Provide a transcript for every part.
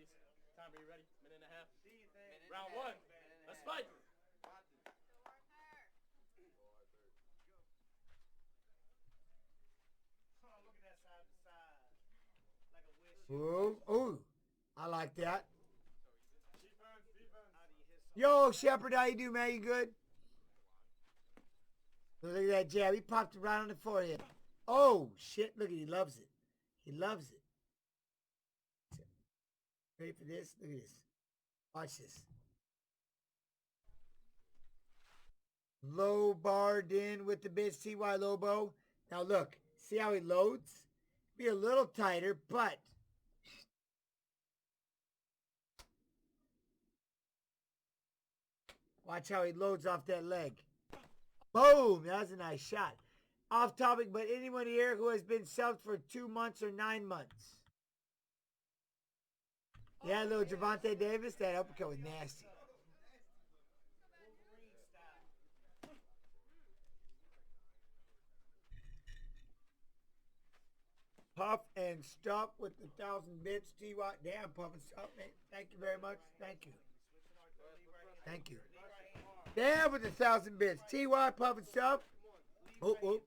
Ladies, time, are you ready? Minute and a half. Round one. Let's fight. Look at that side to side. Like a wish. Ooh, ooh. I like that. Defense. How do you hit something? Yo, Shepard, how you do, man? You good? Look at that jab. He popped it right on the forehead. Oh, shit. Look at it. He loves it. He loves it. Ready for this? Look at this. Watch this. Low barred in with the bitch, T.Y. Lobo. Now look. See how he loads? Be a little tighter, but... Watch how he loads off that leg. Boom! That was a nice shot. Off topic, but anyone here who has been subbed for 2 months or 9 months? Yeah, little Javante Davis. That uppercut was nasty. Puff and Stuff with the 1,000 bits. T.Y. Damn, Puff and Stuff, man. Thank you very much. Thank you. Thank you. Damn with the 1,000 bits. T.Y. Puff and Stuff. Oh, oh.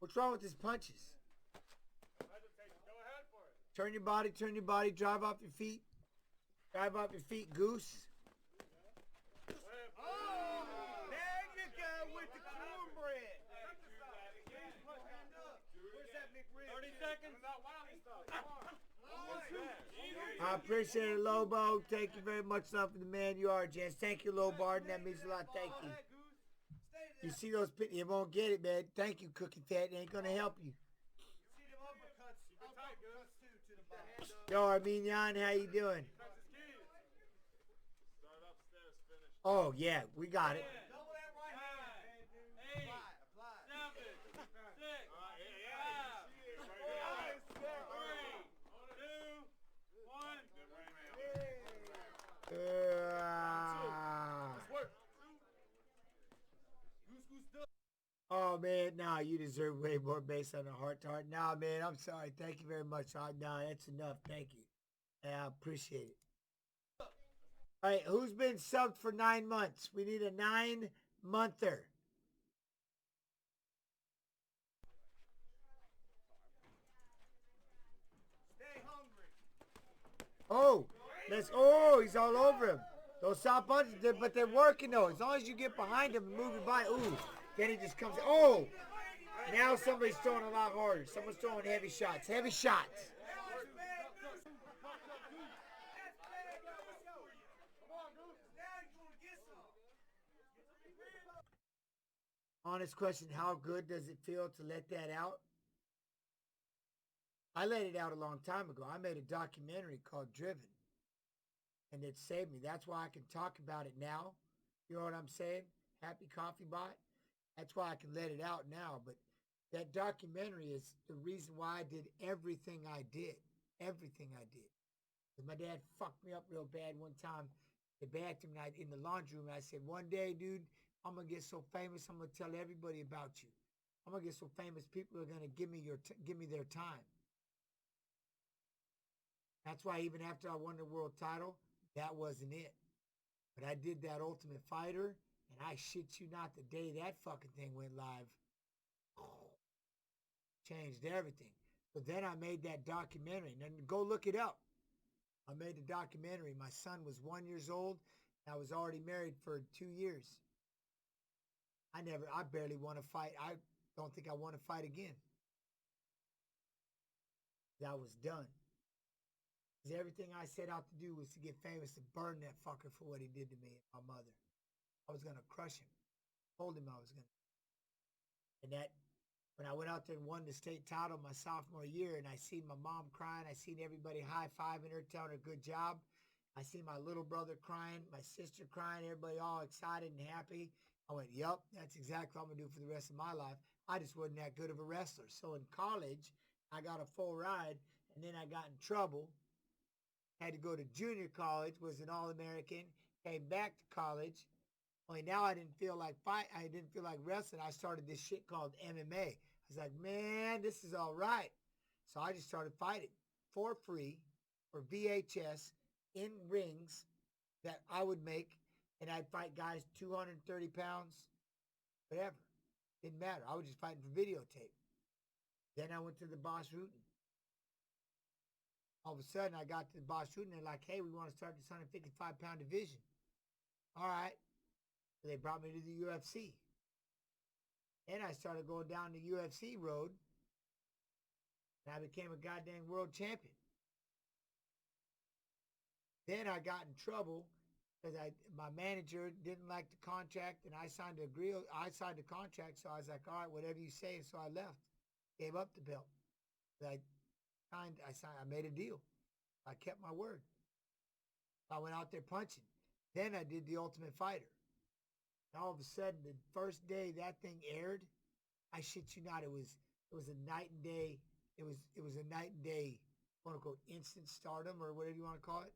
What's wrong with his punches? Turn your body, drive off your feet. Drive off your feet, Goose. Oh, there you go with the cornbread. Where's that McRib? 30 seconds. I appreciate it, Lobo. Thank you very much, love for the man you are, Jens. Thank you, Lobo. That means a lot. Thank you. You see those pit? You won't get it, man. Thank you, Cookie Fat. It ain't gonna help you. See them uppercuts too to the bottom. Yo, Armenian, how you doing? Oh yeah, we got it. Double that right hand. 8, Apply. 7, 6, 5, 4, 3, 2, 1. Oh man, nah, you deserve way more based on the heart to heart. Nah, man, I'm sorry. Thank you very much. Nah, that's enough. Thank you. Yeah, I appreciate it. All right, who's been subbed for 9 months? We need a 9-monther. Stay hungry. Oh, he's all over him. Those soft punches, but they're working though. As long as you get behind him and move your body. Ooh, then he just comes. Oh, now somebody's throwing a lot harder. Someone's throwing heavy shots. Heavy shots. Honest question, how good does it feel to let that out? I let it out a long time ago. I made a documentary called Driven. And it saved me. That's why I can talk about it now. You know what I'm saying? Happy Coffee Bot. That's why I can let it out now. But that documentary is the reason why I did everything I did. Everything I did. My dad fucked me up real bad one time in the bathroom night in the laundry room. And I said, one day, dude, I'm going to get so famous, I'm going to tell everybody about you. I'm going to get so famous, people are going to give me their time. That's why even after I won the world title, that wasn't it. But I did that Ultimate Fighter, and I shit you not, the day that fucking thing went live, changed everything. But then I made that documentary, and go look it up. I made the documentary. My son was 1 year old, and I was already married for 2 years. I barely want to fight. I don't think I want to fight again. That was done. Because everything I set out to do was to get famous, to burn that fucker for what he did to me and my mother. I was going to crush him. Told him I was going to. And that, when I went out there and won the state title my sophomore year, and I seen my mom crying, I seen everybody high-fiving her, telling her good job. I seen my little brother crying, my sister crying, everybody all excited and happy. I went, yep, that's exactly what I'm going to do for the rest of my life. I just wasn't that good of a wrestler. So in college, I got a full ride, and then I got in trouble. Had to go to junior college, was an All-American, came back to college. Only now I didn't feel like wrestling. I started this shit called MMA. I was like, man, this is all right. So I just started fighting for free. or VHS in rings that I would make, and I'd fight guys 230 pounds, whatever. Didn't matter. I was just fighting for videotape. Then I went to the Boss Rutan. All of a sudden, I got to the Boss Rutan. They're like, hey, we want to start this 155-pound division. All right. So they brought me to the UFC. And I started going down the UFC road. And I became a goddamn world champion. Then I got in trouble because my manager didn't like the contract, and I signed the contract, so I was like, all right, whatever you say. And so I left, gave up the belt. I made a deal. I kept my word. I went out there punching. Then I did the Ultimate Fighter. And all of a sudden, the first day that thing aired, I shit you not, it was a night and day. It was a night and day, quote unquote, instant stardom or whatever you want to call it.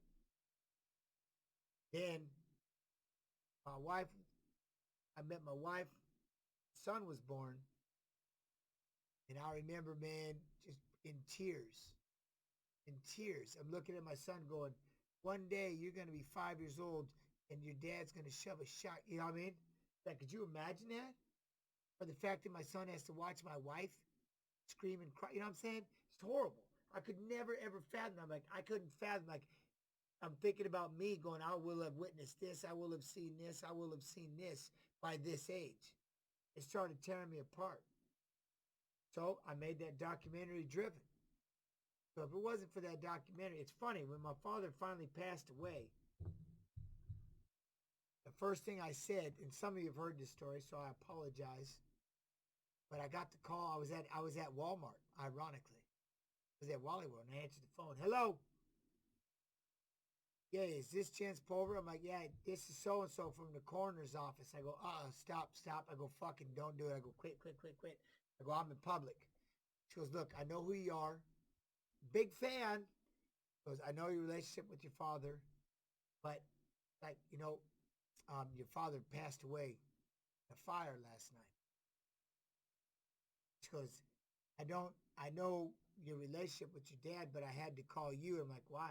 Then my wife, I met my wife, son was born, and I remember, man, just in tears. I'm looking at my son going, one day you're going to be 5 years old and your dad's going to shove a shot. You know what I mean? Like, could you imagine that? Or the fact that my son has to watch my wife scream and cry. You know what I'm saying? It's horrible. I could never, ever fathom. I couldn't fathom. Like, I'm thinking about me going, I will have witnessed this. I will have seen this. I will have seen this by this age. It started tearing me apart. So I made that documentary Driven. So if it wasn't for that documentary, it's funny, when my father finally passed away, the first thing I said, and some of you have heard this story, so I apologize, but I got the call. I was at Walmart, ironically. I was at Wally World, and I answered the phone. Hello? Yeah, is this JENS PULVER? I'm like, yeah, this is so-and-so from the coroner's office. I go, stop. I go, fucking don't do it. I go, quit. I go, I'm in public. She goes, look, I know who you are. Big fan. She goes, I know your relationship with your father, but, like, your father passed away in a fire last night. She goes, I know your relationship with your dad, but I had to call you. I'm like, why?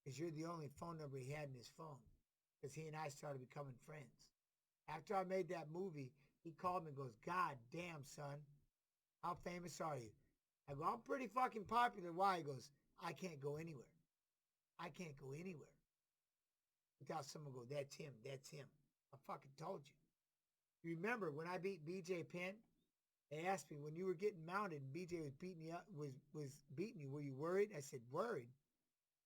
Because you're the only phone number he had in his phone. Because he and I started becoming friends. After I made that movie, he called me and goes, God damn, son, how famous are you? I go, I'm pretty fucking popular. Why? He goes, I can't go anywhere. I can't go anywhere without someone go, that's him. I fucking told you. You remember when I beat BJ Penn? They asked me, when you were getting mounted and BJ was beating me up, was beating you, were you worried? I said, worried?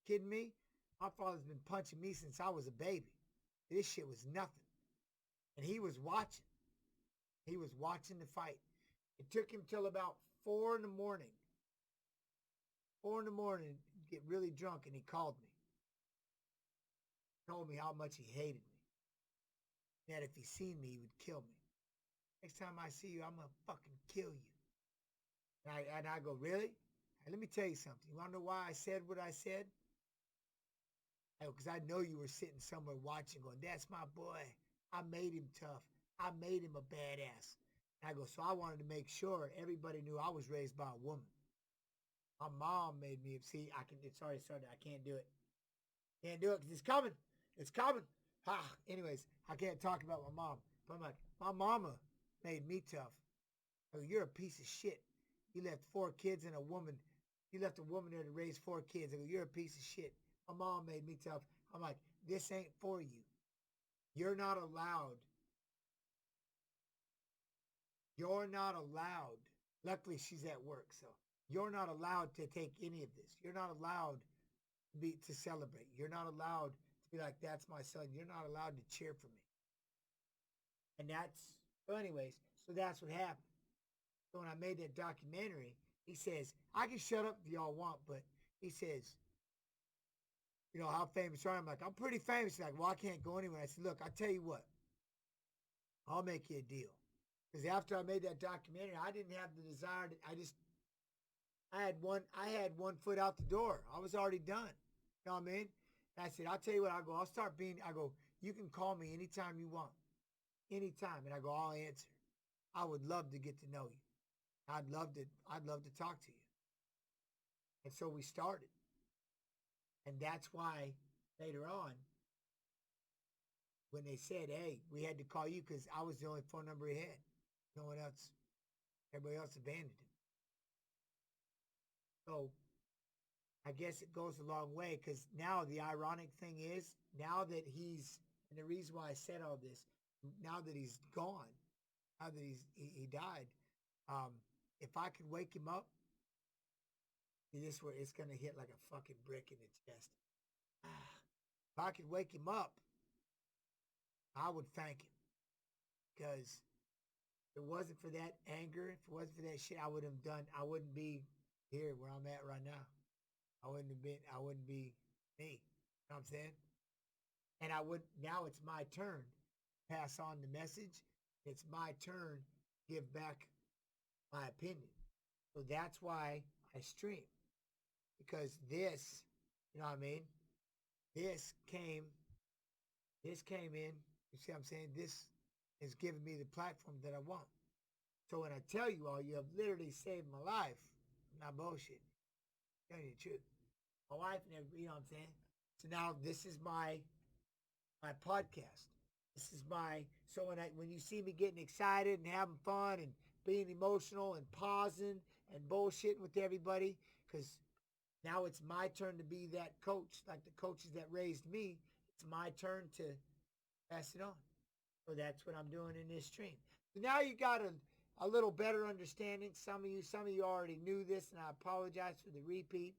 Kidding me? My father's been punching me since I was a baby. This shit was nothing. And he was watching. He was watching the fight. It took him till about 4 in the morning. 4 in the morning, get really drunk, and he called me. Told me how much he hated me. That if he seen me, he would kill me. Next time I see you, I'm going to fucking kill you. And I go, really? And let me tell you something. You want to know why I said what I said? Because I know you were sitting somewhere watching going, that's my boy. I made him tough. I made him a badass. And I go, so I wanted to make sure everybody knew I was raised by a woman. My mom made me, see, it's already started. I can't do it. Can't do it because it's coming. Anyways, I can't talk about my mom. But I'm like, my mama made me tough. I go, you're a piece of shit. You left 4 kids and a woman. You left a woman there to raise 4 kids. I go, you're a piece of shit. My mom made me tough. I'm like, this ain't for you. You're not allowed. You're not allowed. Luckily, she's at work, so you're not allowed to take any of this. You're not allowed to celebrate. You're not allowed to be like, that's my son. You're not allowed to cheer for me. And so anyways, so that's what happened. So when I made that documentary, he says, I can shut up if y'all want, but he says, how famous are you? I'm like, I'm pretty famous. He's like, well, I can't go anywhere. I said, look, I'll tell you what. I'll make you a deal. Because after I made that documentary, I didn't have the desire I had one foot out the door. I was already done. You know what I mean? And I said, I'll tell you what, you can call me anytime you want. Anytime. And I go, I'll answer. I would love to get to know you. I'd love to talk to you. And so we started. And that's why later on, when they said, hey, we had to call you because I was the only phone number he had. No one else, everybody else abandoned him. So I guess it goes a long way because now the ironic thing is, now that he's, and the reason why I said all this, now that he's gone, now that he died, if I could wake him up, this where it's gonna hit like a fucking brick in the chest. If I could wake him up, I would thank him because if it wasn't for that anger, if it wasn't for that shit, I wouldn't be here where I'm at right now. I wouldn't be me. You know what I'm saying? And now it's my turn to pass on the message. It's my turn to give back my opinion. So that's why I stream. Because this, you know what I mean? This came in, you see what I'm saying? This is giving me the platform that I want. So when I tell you all, you have literally saved my life. I'm not bullshit. I'm telling you the truth. My wife and everybody, you know what I'm saying? So now this is my podcast. This is so when you see me getting excited and having fun and being emotional and pausing and bullshitting with everybody, because now it's my turn to be that coach, like the coaches that raised me. It's my turn to pass it on. So that's what I'm doing in this stream. So now you got a little better understanding. Some of you already knew this, and I apologize for the repeat.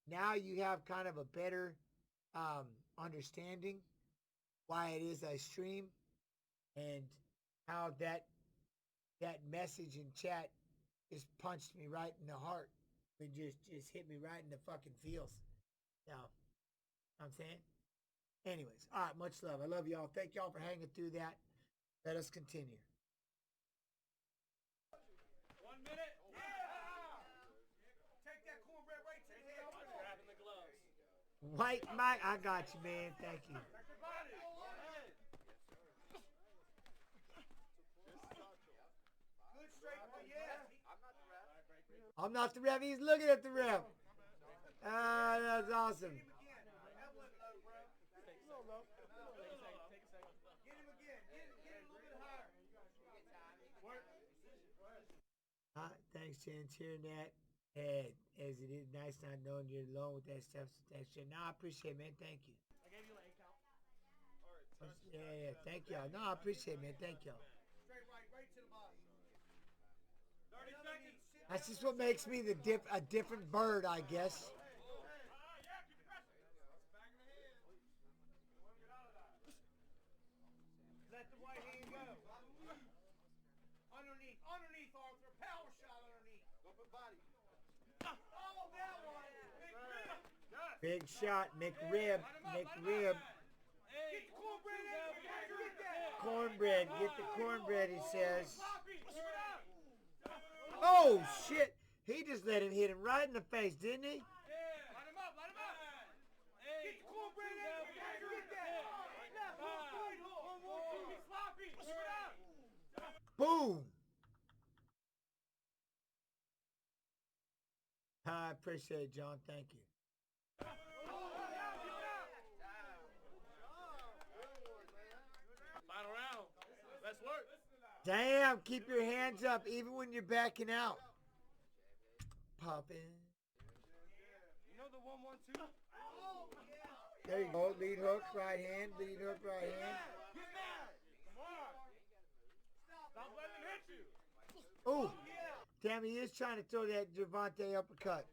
Now you have kind of a better understanding why it is I stream and how that message in chat just punched me right in the heart. It just hit me right in the fucking feels. You know what I'm saying? Anyways, all right, much love. I love y'all. Thank y'all for hanging through that. Let us continue. 1 minute. Yeah! Take that cornbread right to the head. I'm grabbing the gloves. White Mike, I got you, man. Thank you. Good straight boy, yeah. I'm not the ref. He's looking at the ref. Ah, that's awesome. Get him again. Elbow low, bro. Take a second. Get him again. Get him a little bit higher. Thanks, Jens. Hearing that, as it is nice not knowing you're alone with that stuff. That shit. No, I appreciate it, man. Thank you. I gave you an 8 count. Yeah. Thank y'all. No, I appreciate it, man. Thank y'all. Straight right to the bottom. 30 seconds. That's just what makes me a different bird, I guess. Let the white hand go. Underneath, Arthur. Power shot underneath. Upper body. Oh, that one. Big shot, McRib. Get the cornbread out. Get that. Cornbread. Get the cornbread, he says. Oh, shit. He just let him hit him right in the face, didn't he? Light him up. Get the cornbread out. Get that. Left hook, right hook. He's sloppy. Push it out. Boom. I appreciate it, John. Thank you. Final round. Let's work. Damn, keep your hands up even when you're backing out. Popping. You know the 1-1-2? There you go. Lead hook, right hand. Lead hook, right hand. Get mad. Come on. Stop letting him hit you. Ooh. Damn, he is trying to throw that Javante uppercut.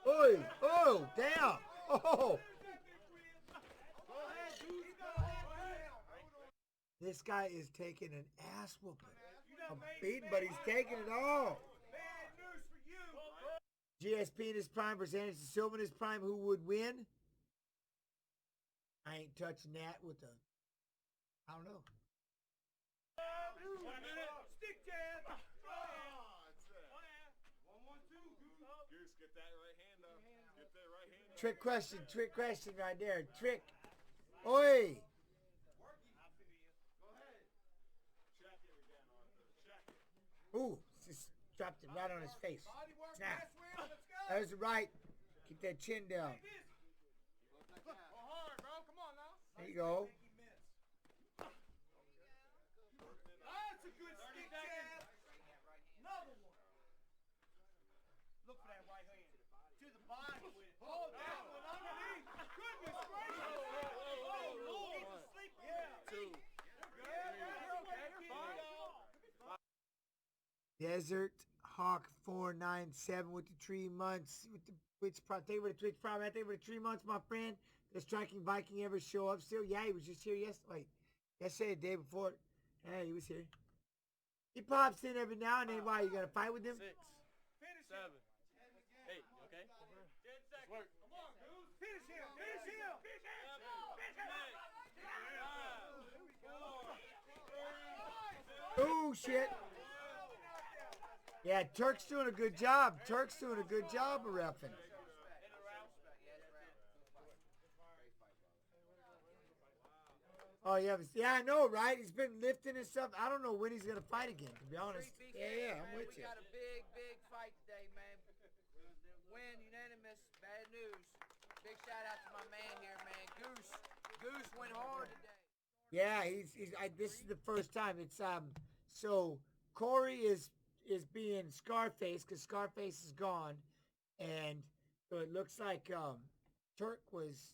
Oi. Oh, damn. Oh. This guy is taking an ass whooping. A beating, but he's taking it all. Bad news for you. GSP in his prime versus Anderson Silva in his prime. Who would win? I ain't touching that with a... I don't know. 1 minute. Stick jab. 1-1-2. Goose, get that right hand up. Get that right hand up. Trick question right there. Trick. Oi. Check it again, Arthur. Check it. Ooh, just Dropped it right on his face. Body work, Snap. yes, Will. Let's go. There's the right. Keep that chin down. Go hard, bro. Come on now. There you go. That's a good stick, Chad. Another one. Look for that right hand. To the body with it. Oh, that one underneath. Goodness gracious. Oh, Lord. He's asleep. Yeah. 2. Desert Hawk 497 with the 3 months. With the Twitch Prime. Thank you for the Twitch Prime. Thank you for the 3 months, my friend. Does Striking Viking ever show up still? Yeah, he was just here yesterday. Wait, yesterday, the day before. Yeah, he was here. He pops in every now and then. Why, you got to fight with him? 6. Finish 7. him. 8. You okay? 10 seconds. Work. Come on, Goose. Finish him. Finish him. Finish him. Oh, shit. Yeah, Turk's doing a good job. Turk's doing a good job of reffing. Oh, yeah, I know, right? He's been lifting and stuff. I don't know when he's going to fight again, to be honest. Yeah, I'm with you. We got a big, big fight today, man. Win, unanimous, bad news. Big shout out to my man here, man. Goose. Goose went hard today. Yeah, this is the first time. It's so Corey is being Scarface because Scarface is gone, and so it looks like Turk was